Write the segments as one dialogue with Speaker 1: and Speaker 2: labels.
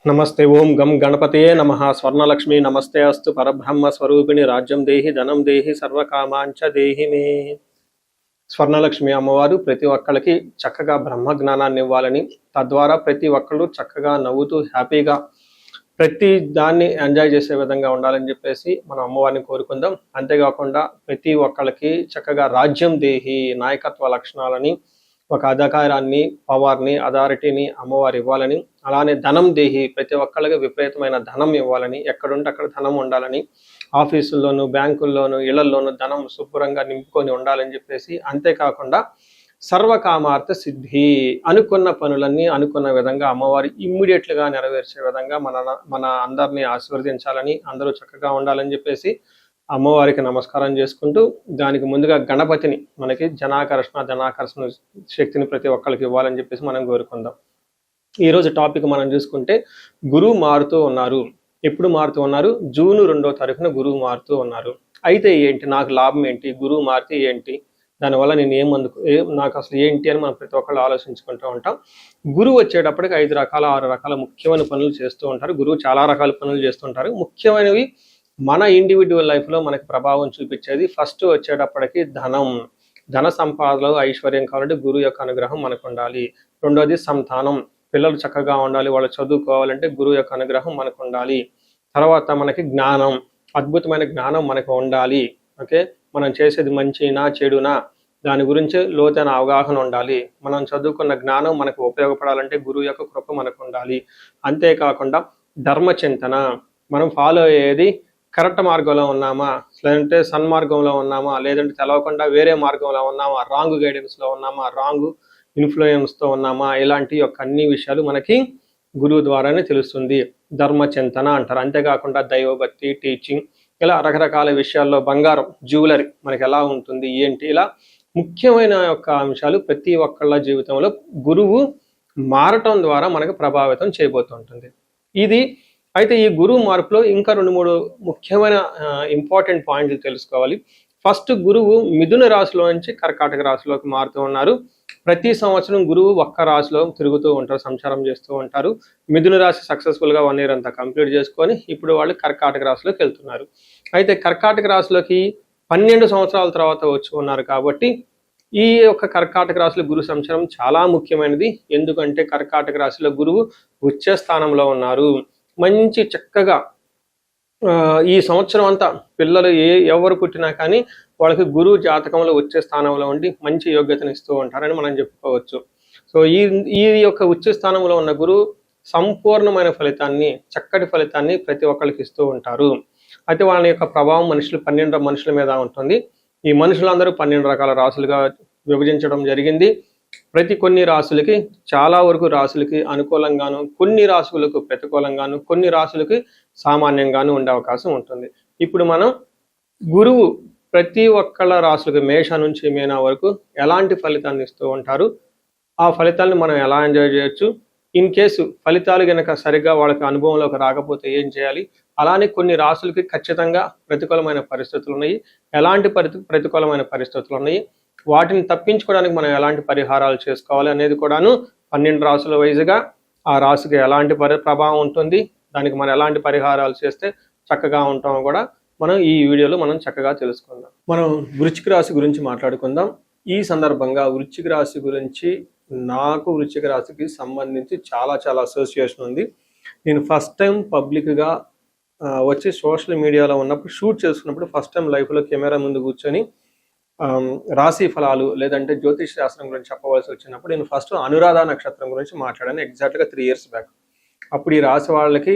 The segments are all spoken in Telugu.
Speaker 1: नमस्ते ओं गम गणपते नमः स्वर्णलक्ष्मी नमस्ते अस्तु परब्रह्म स्वरूपिणी राज्यं देहि धनं देहि सर्वकामांच देहि मे స్వర్ణలక్ష్మి అమ్మవారు ప్రతి ఒక్కళ్ళకి చక్కగా బ్రహ్మ జ్ఞానాన్ని ఇవ్వాలని తద్వారా ప్రతి ఒక్కళ్ళు చక్కగా నవ్వుతూ హ్యాపీగా ప్రతి దాన్ని ఎంజాయ్ చేసే విధంగా ఉండాలని చెప్పేసి మనం అమ్మవారిని కోరుకుందాం. అంతేకాకుండా ప్రతి ఒక్కళ్ళకి చక్కగా రాజ్యం దేహి నాయకత్వ లక్షణాలని ఒక అధికారాన్ని పవర్ని అథారిటీని అమ్మవారు ఇవ్వాలని, అలానే ధనం దేహి ప్రతి ఒక్కళ్ళకి విపరీతమైన ధనం ఇవ్వాలని, ఎక్కడుంటే అక్కడ ధనం ఉండాలని, ఆఫీసుల్లోనూ బ్యాంకుల్లోనూ ఇళ్లల్లోనూ ధనం శుభ్రంగా నింపుకొని ఉండాలని చెప్పేసి, అంతేకాకుండా సర్వకామార్థ సిద్ధి అనుకున్న పనులన్నీ అనుకున్న విధంగా అమ్మవారి ఇమ్మీడియట్లుగా నెరవేర్చే విధంగా మన అందరినీ ఆశీర్వదించాలని, అందరూ చక్కగా ఉండాలని చెప్పేసి అమ్మవారికి నమస్కారం చేసుకుంటూ, దానికి ముందుగా గణపతిని మనకి ధనాకర్షణ శక్తిని ప్రతి ఒక్కరికి ఇవ్వాలని చెప్పేసి మనం కోరుకుందాం. ఈరోజు టాపిక్ మనం చూసుకుంటే గురువు మారుతూ ఉన్నారు. ఎప్పుడు మారుతూ ఉన్నారు? జూన్ 2వ తారీఖున గురువు మారుతూ ఉన్నారు. అయితే ఏంటి, నాకు లాభం ఏంటి, గురువు మారితే ఏంటి, దానివల్ల నేను నాకు అసలు ఏంటి అని మనం ప్రతి ఒక్కళ్ళు ఆలోచించుకుంటూ ఉంటాం. గురువు వచ్చేటప్పటికి 5 రకాల 6 రకాల ముఖ్యమైన పనులు చేస్తూ ఉంటారు. గురువు చాలా రకాల పనులు చేస్తుంటారు. ముఖ్యమైనవి మన ఇండివిజువల్ లైఫ్లో మనకి ప్రభావం చూపించేది ఫస్ట్ వచ్చేటప్పటికి ధన సంపాదనలో ఐశ్వర్యం కావాలంటే గురువు యొక్క అనుగ్రహం మనకు ఉండాలి. రెండోది సంతానం, పిల్లలు చక్కగా ఉండాలి, వాళ్ళు చదువుకోవాలంటే గురువు యొక్క అనుగ్రహం మనకు ఉండాలి. తర్వాత మనకి జ్ఞానం, అద్భుతమైన జ్ఞానం మనకు ఉండాలి. ఓకే, మనం చేసేది మంచినా చెడునా దాని గురించి లోతైన అవగాహన ఉండాలి. మనం చదువుకున్న జ్ఞానం మనకు ఉపయోగపడాలంటే గురువు యొక్క కృప మనకు ఉండాలి. అంతేకాకుండా ధర్మచింతన, మనం ఫాలో అయ్యేది కరెక్ట్ మార్గంలో ఉన్నామా, లేదంటే సన్మార్గంలో ఉన్నామా, లేదంటే తెలవకుండా వేరే మార్గంలో ఉన్నామా, రాంగ్ గైడెన్స్లో ఉన్నామా, రాంగ్ ఇన్ఫ్లుయెన్స్తో ఉన్నామా, ఇలాంటి యొక్క అన్ని విషయాలు మనకి గురువు ద్వారానే తెలుస్తుంది. ధర్మచింతన అంటారు. అంతేకాకుండా దైవభక్తి, టీచింగ్, ఇలా రకరకాల విషయాల్లో బంగారం, జ్యువెలరీ మనకి ఎలా ఉంటుంది ఏంటి, ఇలా ముఖ్యమైన యొక్క అంశాలు ప్రతి ఒక్కళ్ళ జీవితంలో గురువు మారటం ద్వారా మనకు ప్రభావితం చేయబోతుంటుంది. అయితే ఈ గురువు మార్పులో ఇంకా 2-3 ముఖ్యమైన ఇంపార్టెంట్ పాయింట్లు తెలుసుకోవాలి. ఫస్ట్, గురువు మిథున రాశిలో నుంచి కర్కాటక రాశిలోకి మారుతూ ఉన్నారు. ప్రతి సంవత్సరం గురువు ఒక్క రాశిలో తిరుగుతూ ఉంటారు, సంచారం చేస్తూ ఉంటారు. మిథున రాశి సక్సెస్ఫుల్గా 1 year అంతా కంప్లీట్ చేసుకొని ఇప్పుడు వాళ్ళు కర్కాటక రాశిలోకి వెళ్తున్నారు. అయితే కర్కాటక రాశిలోకి 12 సంవత్సరాల తర్వాత వచ్చి ఉన్నారు కాబట్టి ఈ యొక్క కర్కాటక రాశిలో గురు సంచారం చాలా ముఖ్యమైనది. ఎందుకంటే కర్కాటక రాశిలో గురువు ఉచ్చ స్థానంలో ఉన్నారు. మంచి చక్కగా ఈ సంవత్సరం అంతా పిల్లలు ఎవరు పుట్టినా కానీ వాళ్ళకి గురువు జాతకంలో వచ్చే స్థానంలో ఉండి మంచి యోగ్యతను ఇస్తూ ఉంటారని మనం చెప్పుకోవచ్చు. సో ఈ యొక్క ఉచ్చ స్థానంలో ఉన్న గురువు సంపూర్ణమైన ఫలితాన్ని, చక్కటి ఫలితాన్ని ప్రతి ఒక్కరికి ఇస్తూ ఉంటారు. అయితే వాళ్ళ యొక్క ప్రభావం 12 మనుషుల మీద ఉంటుంది. ఈ మనుషులందరూ 12 రకాల రాశులుగా విభజించడం జరిగింది. కొన్ని రాశులకి, చాలా వరకు రాశులకి అనుకూలంగాను, కొన్ని రాశులకు ప్రతికూలంగాను, కొన్ని రాశులకి సామాన్యంగాను ఉండే అవకాశం ఉంటుంది. ఇప్పుడు మనం గురువు ప్రతి ఒక్కళ్ళ రాశులకి మేష నుంచి మీన వరకు ఎలాంటి ఫలితాన్ని ఇస్తూ ఉంటారు, ఆ ఫలితాలను మనం ఎలా ఎంజాయ్ చేయొచ్చు, ఇన్ కేసు ఫలితాలు కనుక సరిగ్గా వాళ్ళకి అనుభవంలోకి రాకపోతే ఏం చేయాలి, అలానే కొన్ని రాశులకి ఖచ్చితంగా ప్రతికూలమైన పరిస్థితులు ఉన్నాయి, ఎలాంటి ప్రతికూలమైన పరిస్థితులు ఉన్నాయి, వాటిని తప్పించుకోవడానికి మనం ఎలాంటి పరిహారాలు చేసుకోవాలి అనేది కూడాను 12 రాశుల వైజ్గా ఆ రాశికి ఎలాంటి ప్రభావం ఉంటుంది, దానికి మనం ఎలాంటి పరిహారాలు చేస్తే చక్కగా ఉంటామో కూడా మనం ఈ వీడియోలో మనం చక్కగా తెలుసుకుందాం. మనం వృశ్చిక రాశి గురించి మాట్లాడుకుందాం. ఈ సందర్భంగా వృశ్చిక రాశి గురించి నాకు వృశ్చిక రాశికి సంబంధించి చాలా అసోసియేషన్ ఉంది. నేను ఫస్ట్ టైం పబ్లిక్గా వచ్చి సోషల్ మీడియాలో ఉన్నప్పుడు షూట్ చేసుకున్నప్పుడు ఫస్ట్ టైం లైఫ్లో కెమెరా ముందు కూర్చొని రాశి ఫలాలు లేదంటే జ్యోతిష్ శాస్త్రం గురించి చెప్పవలసి వచ్చినప్పుడు నేను ఫస్ట్ అనురాధ నక్షత్రం గురించి మాట్లాడాను, ఎగ్జాక్ట్గా 3 years బ్యాక్. అప్పుడు ఈ రాశి వాళ్ళకి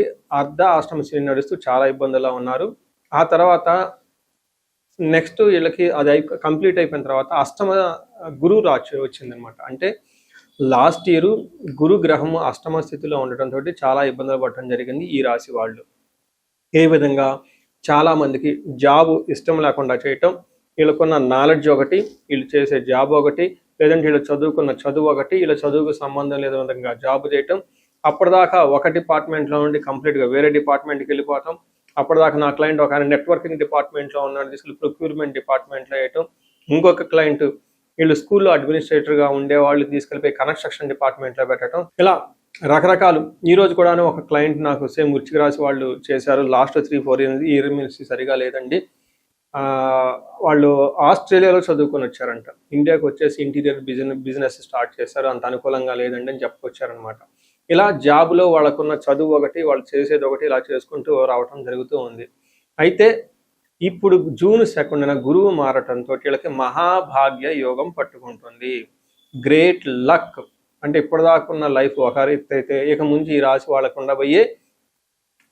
Speaker 1: అష్టమ శని నడుస్తూ చాలా ఇబ్బందుల్లో ఉన్నారు. ఆ తర్వాత నెక్స్ట్ వీళ్ళకి అది కంప్లీట్ అయిపోయిన తర్వాత అష్టమ గురు రాశి వచ్చిందనమాట. అంటే లాస్ట్ ఇయర్ గురు గ్రహం అష్టమ స్థితిలో ఉండటంతో చాలా ఇబ్బందులు పడటం జరిగింది ఈ రాశి వాళ్ళు. ఏ విధంగా, చాలా మందికి జాబ్ ఇష్టం లేకుండా చేయటం, వీళ్ళకున్న నాలెడ్జ్ ఒకటి, వీళ్ళు చేసే జాబ్ ఒకటి, లేదంటే వీళ్ళు చదువుకున్న చదువు ఒకటి, వీళ్ళ చదువుకు సంబంధం లేని విధంగా జాబ్ చేయటం, అప్పటిదాకా ఒక డిపార్ట్మెంట్లో నుండి కంప్లీట్గా వేరే డిపార్ట్మెంట్కి వెళ్ళిపోవటం, అప్పటిదాకా నా క్లయింట్ ఒక నెట్వర్కింగ్ డిపార్ట్మెంట్లో ఉన్నాడు తీసుకెళ్ళి ప్రొక్యూర్మెంట్ డిపార్ట్మెంట్లో వేయటం, ఇంకొక క్లయింట్ వీళ్ళు స్కూల్లో అడ్మినిస్ట్రేటర్గా ఉండే వాళ్ళు తీసుకెళ్ళిపోయి కన్స్ట్రక్షన్ డిపార్ట్మెంట్లో పెట్టడం, ఇలా రకరకాలు. ఈ రోజు కూడాను ఒక క్లయింట్ నాకు సేమ్ వృశ్చిక రాశి వాళ్ళు చేశారు. లాస్ట్ 3-4 ఇయర్ నుంచి సరిగా లేదండి. వాళ్ళు ఆస్ట్రేలియాలో చదువుకొని వచ్చారంట. ఇండియాకి వచ్చేసి ఇంటీరియర్ బిజినెస్ స్టార్ట్ చేశారు. అంత అనుకూలంగా లేదండి అని చెప్పుకొచ్చారనమాట. ఇలా జాబ్లో వాళ్ళకున్న చదువు ఒకటి, వాళ్ళు చేసేది ఒకటి, ఇలా చేసుకుంటూ రావటం జరుగుతూ ఉంది. అయితే ఇప్పుడు జూన్ 2న గురువు మారటంతో వీళ్ళకి మహాభాగ్య యోగం పట్టుకుంటుంది. Great luck. అంటే ఇప్పటిదాకా ఉన్న లైఫ్ ఒక రీతి అయితే ఇక ముందు ఈ రాశి వాళ్ళకు ఉండబోయే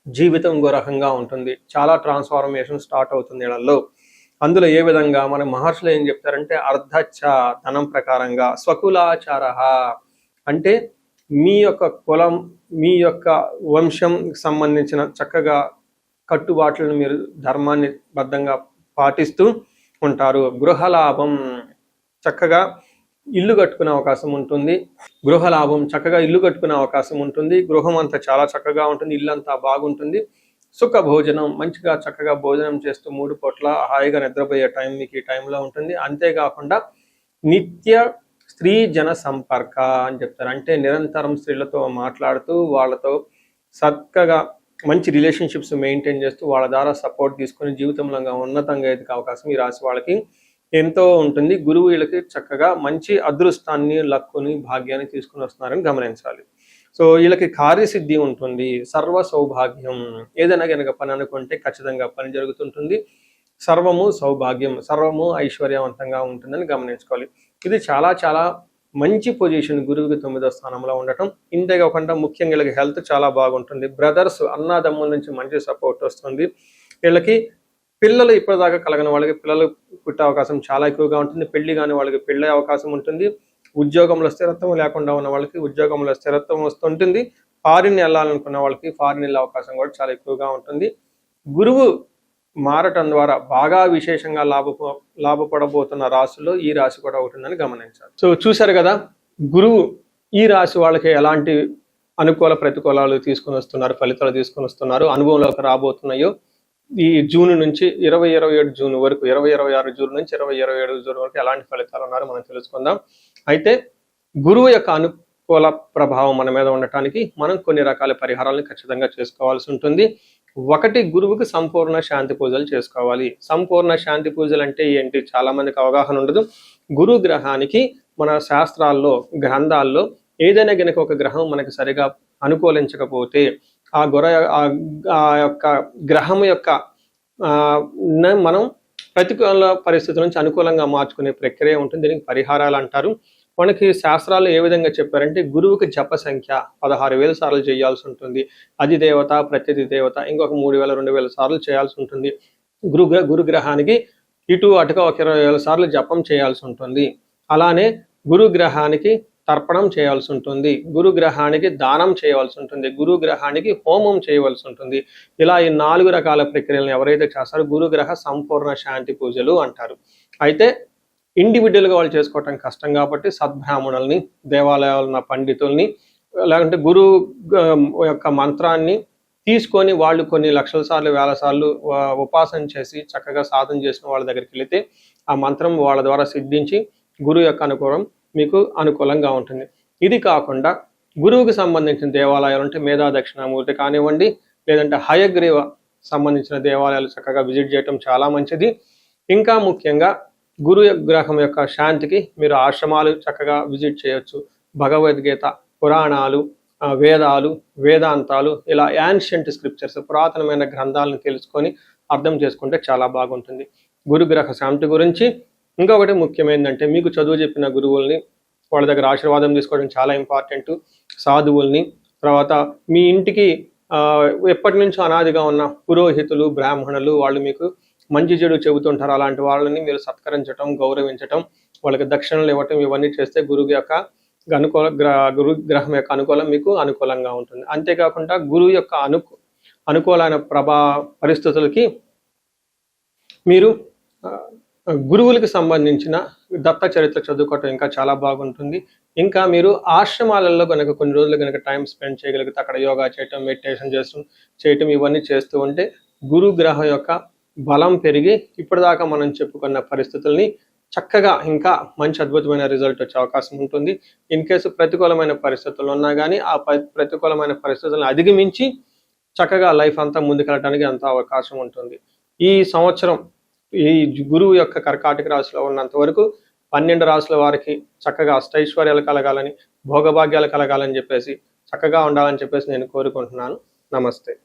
Speaker 1: జీవితం ఇంకో రకంగా ఉంటుంది. చాలా ట్రాన్స్ఫార్మేషన్ స్టార్ట్ అవుతుంది వీళ్ళల్లో. అందులో ఏ విధంగా మన మహర్షులు ఏం చెప్తారంటే అర్ధచ్చ ధనం ప్రకారంగా స్వకులాచార అంటే మీ యొక్క కులం, మీ యొక్క వంశం సంబంధించిన చక్కగా కట్టుబాట్లను మీరు ధర్మాన్ని బద్ధంగా పాటిస్తూ ఉంటారు. గృహలాభం, చక్కగా ఇల్లు కట్టుకునే అవకాశం ఉంటుంది. గృహలాభం, చక్కగా ఇల్లు కట్టుకునే అవకాశం ఉంటుంది. గృహం అంతా చాలా చక్కగా ఉంటుంది, ఇల్లు అంతా బాగుంటుంది. సుఖ భోజనం, మంచిగా చక్కగా భోజనం చేస్తూ 3 పూట్ల హాయిగా నిద్రపోయే టైం మీకు ఈ టైంలో ఉంటుంది. అంతేకాకుండా నిత్య స్త్రీ జన సంపర్క అని చెప్తారు. అంటే నిరంతరం స్త్రీలతో మాట్లాడుతూ వాళ్ళతో చక్కగా మంచి రిలేషన్షిప్స్ మెయింటైన్ చేస్తూ వాళ్ళ ద్వారా సపోర్ట్ తీసుకొని జీవితంలో ఉన్నతంగా ఎదిగే అవకాశం ఈ రాశి వాళ్ళకి ఎంతో ఉంటుంది. గురువు వీళ్ళకి చక్కగా మంచి అదృష్టాన్ని, లక్కుని, భాగ్యాన్ని తీసుకుని వస్తున్నారని గమనించాలి. సో వీళ్ళకి కార్యసిద్ధి ఉంటుంది, సర్వ సౌభాగ్యం. ఏదైనా కనుక పని అనుకుంటే ఖచ్చితంగా పని జరుగుతుంటుంది. సర్వము సౌభాగ్యం, సర్వము ఐశ్వర్యవంతంగా ఉంటుందని గమనించుకోవాలి. ఇది చాలా చాలా మంచి పొజిషన్ గురువుకి 9వ స్థానంలో ఉండటం. ఇంతేకాకుండా ముఖ్యంగా వీళ్ళకి హెల్త్ చాలా బాగుంటుంది. బ్రదర్స్, అన్నదమ్ముల నుంచి మంచి సపోర్ట్ వస్తుంది. వీళ్ళకి పిల్లలు ఇప్పటిదాకా కలగని వాళ్ళకి పిల్లలు పుట్టే అవకాశం చాలా ఎక్కువగా ఉంటుంది. పెళ్లి కాని వాళ్ళకి పెళ్ళే అవకాశం ఉంటుంది. ఉద్యోగంలో స్థిరత్వం లేకుండా ఉన్న వాళ్ళకి ఉద్యోగంలో స్థిరత్వం వస్తుంటుంది. ఫారిన్ వెళ్ళాలనుకున్న వాళ్ళకి ఫారిన్ వెళ్ళే అవకాశం కూడా చాలా ఎక్కువగా ఉంటుంది. గురువు మారటం ద్వారా బాగా విశేషంగా లాభపడబోతున్న రాశుల్లో ఈ రాశి కూడా ఉంటుందని గమనించాలి. సో చూశారు కదా, గురువు ఈ రాశి వాళ్ళకి ఎలాంటి అనుకూల ప్రతికూలాలు తీసుకుని వస్తున్నారు, ఫలితాలు తీసుకుని వస్తున్నారు, అనుభవంలోకి రాబోతున్నాయో ఈ జూన్ నుంచి 2027 జూన్ వరకు, 2026 జూన్ నుంచి 2027 జూన్ వరకు ఎలాంటి ఫలితాలు ఉన్నారో మనం తెలుసుకుందాం. అయితే గురువు యొక్క అనుకూల ప్రభావం మన మీద ఉండటానికి మనం కొన్ని రకాల పరిహారాలను ఖచ్చితంగా చేసుకోవాల్సి ఉంటుంది. ఒకటి, గురువుకి సంపూర్ణ శాంతి పూజలు చేసుకోవాలి. సంపూర్ణ శాంతి పూజలు అంటే ఏంటి, చాలా మందికి అవగాహన ఉండదు. గురు గ్రహానికి మన శాస్త్రాల్లో, గ్రంథాల్లో ఏదైనా గనక ఒక గ్రహం మనకి సరిగా అనుకూలించకపోతే ఆ యొక్క గ్రహం యొక్క మనం ప్రతికూల పరిస్థితుల నుంచి అనుకూలంగా మార్చుకునే ప్రక్రియ ఉంటుంది. దీనికి పరిహారాలు అంటారు. మనకి శాస్త్రాలు ఏ విధంగా చెప్పారంటే గురువుకి జప సంఖ్య 16,000 సార్లు చేయాల్సి ఉంటుంది. అధిదేవత, ప్రత్యధి దేవత ఇంకొక 3,000, 2,000 సార్లు చేయాల్సి ఉంటుంది. గురుగ్రహానికి ఇటు అటుగా ఒక 20,000 సార్లు జపం చేయాల్సి ఉంటుంది. అలానే గురుగ్రహానికి తర్పణం చేయాల్సి ఉంటుంది. గురుగ్రహానికి దానం చేయవలసి ఉంటుంది. గురుగ్రహానికి హోమం చేయవలసి ఉంటుంది. ఇలా ఈ 4 రకాల ప్రక్రియలను ఎవరైతే చేస్తారో గురుగ్రహ సంపూర్ణ శాంతి పూజలు అంటారు. అయితే ఇండివిజువల్గా వాళ్ళు చేసుకోవటం కష్టం కాబట్టి సద్బ్రాహ్మణుల్ని, దేవాలయాలు ఉన్న పండితుల్ని, లేకుంటే గురువు యొక్క మంత్రాన్ని తీసుకొని వాళ్ళు కొన్ని లక్షల సార్లు, వేల సార్లు ఉపాసన చేసి చక్కగా సాధన చేసిన వాళ్ళ దగ్గరికి వెళితే ఆ మంత్రం వాళ్ళ ద్వారా సిద్ధించి గురువు యొక్క అనుకూలం మీకు అనుకూలంగా ఉంటుంది. ఇది కాకుండా గురువుకి సంబంధించిన దేవాలయాలు అంటే మేధా దక్షిణామూర్తి కానివ్వండి, లేదంటే హయగ్రీవ సంబంధించిన దేవాలయాలు చక్కగా విజిట్ చేయటం చాలా మంచిది. ఇంకా ముఖ్యంగా గురు గ్రహం యొక్క శాంతికి మీరు ఆశ్రమాలు చక్కగా విజిట్ చేయొచ్చు. భగవద్గీత, పురాణాలు, వేదాలు, వేదాంతాలు, ఇలా యాన్షియంట్ స్క్రిప్చర్స్, పురాతనమైన గ్రంథాలను తెలుసుకొని అర్థం చేసుకుంటే చాలా బాగుంటుంది. గురుగ్రహ శాంతి గురించి ఇంకొకటి ముఖ్యమైనదంటే మీకు చదువు చెప్పిన గురువుల్ని వాళ్ళ దగ్గర ఆశీర్వాదం తీసుకోవడం చాలా ఇంపార్టెంట్. సాధువుల్ని, తర్వాత మీ ఇంటికి ఎప్పటి నుంచో అనాదిగా ఉన్న పురోహితులు, బ్రాహ్మణులు, వాళ్ళు మీకు మంచి చెడు చెబుతుంటారు. అలాంటి వాళ్ళని మీరు సత్కరించడం, గౌరవించటం, వాళ్ళకి దక్షిణలు ఇవ్వటం, ఇవన్నీ చేస్తే గురువు యొక్క గురు గ్రహం యొక్క అనుకూలం మీకు అనుకూలంగా ఉంటుంది. అంతేకాకుండా గురువు యొక్క అనుకూలమైన పరిస్థితులకి మీరు గురువులకు సంబంధించిన దత్త చరిత్ర చదువుకోవటం ఇంకా చాలా బాగుంటుంది. ఇంకా మీరు ఆశ్రమాలలో కనుక కొన్ని రోజులు కనుక టైం స్పెండ్ చేయగలిగితే అక్కడ యోగా చేయటం, మెడిటేషన్ చేయటం ఇవన్నీ చేస్తూ ఉంటే గురు గ్రహం యొక్క బలం పెరిగి ఇప్పటిదాకా మనం చెప్పుకున్న పరిస్థితుల్ని చక్కగా ఇంకా మంచి అద్భుతమైన రిజల్ట్ వచ్చే అవకాశం ఉంటుంది. ఇన్ కేసు ప్రతికూలమైన పరిస్థితులు ఉన్నా కానీ ఆ ప్రతికూలమైన పరిస్థితులను అధిగమించి చక్కగా లైఫ్ అంతా ముందుకెళ్ళడానికి ఎంతో అవకాశం ఉంటుంది. ఈ సంవత్సరం ఈ గురువు యొక్క కర్కాటక రాశిలో ఉన్నంత వరకు 12 రాశుల వారికి చక్కగా అష్టైశ్వర్యాలు కలగాలని, భోగభాగ్యాలు కలగాలని చెప్పేసి, చక్కగా ఉండాలని చెప్పేసి నేను కోరుకుంటున్నాను. నమస్తే.